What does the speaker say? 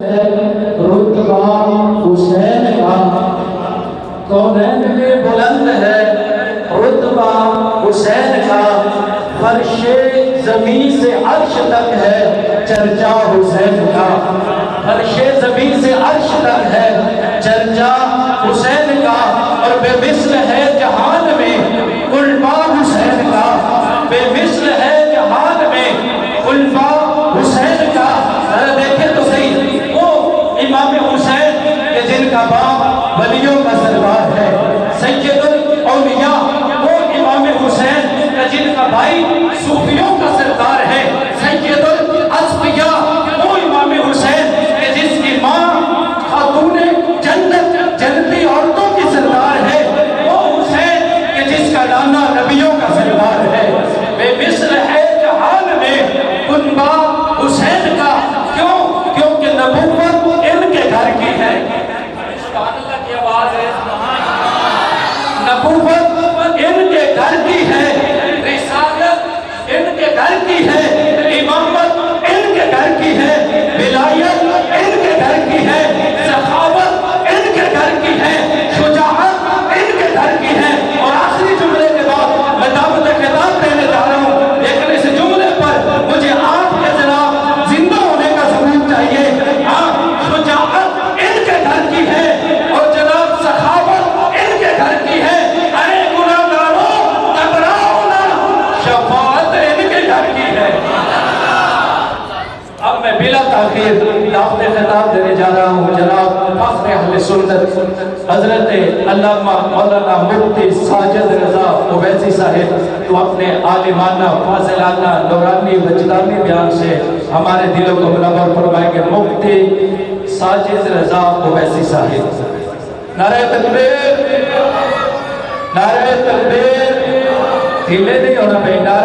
رتبہ حسین کا کونین میں بلند ہے رتبہ حسین کا فرش زمین سے عرش تک ہے چرچا حسین کا فرش زمین سے عرش تک ہے چرچا حسین کا اور بے مثل ہے جہان میں قلبہ حسین کا بے مثل ہے جہان میں قلبہ حسین کا دیکھیں تو صحیح وہ امام حسین کہ جن کا باپ ولیوں کا سردار ہے سید الاولیاء وہ امام حسین کہ جن کا بھائی صوفیوں کا سردار ہے سید الاصفیاء وہ امام حسین کہ جس کی ماں خاتون جنت جنتی عورتوں کی سردار ہے وہ حسین کہ جس کا نانا نبیوں کا سردار ہے بے مثل ہے جہان میں قلبہ حسین کا کیوں کیونکہ نبوت ان کے گھر کی ہے اللہ کی آواز ہے نبوت ان کے گھر کی ہے رسالت ان کے گھر کی ہے امامت ان کے گھر کی ہے ولایت ان کے گھر کی ہے سخاوت ان کے گھر کی ہے شجاعت ان کے گھر کی ہے اور آخری جملے کے بعد میں دعوت خطاب دینے جا رہا ہوں لیکن اس جملے پر مجھے آپ کے جناب زندہ ہونے کا ثبوت چاہیے ہاں شجاعت ان کے گھر کی ہے اور جناب سخاوت ان کے گھر کی ہے ارے گناہگاروں گھبراؤ نہ شفاعت ان کے گھر کی ہے اب میں بلا تاخیر دعوت خطاب دینے جا رہا ہوں جناب فخر اہل سنت حضرت علامہ مولانا مفتی ساجد رضا اویسی صاحب تو اپنے عالمانہ فاضلانہ نورانی وجدانی بیان سے ہمارے دلوں کو منور فرمائیں گے مفتی ساجد رضا اویسی صاحب نعرہ تکبیر نعرہ تکبیر ڈھیلے نہیں ہونا بیٹا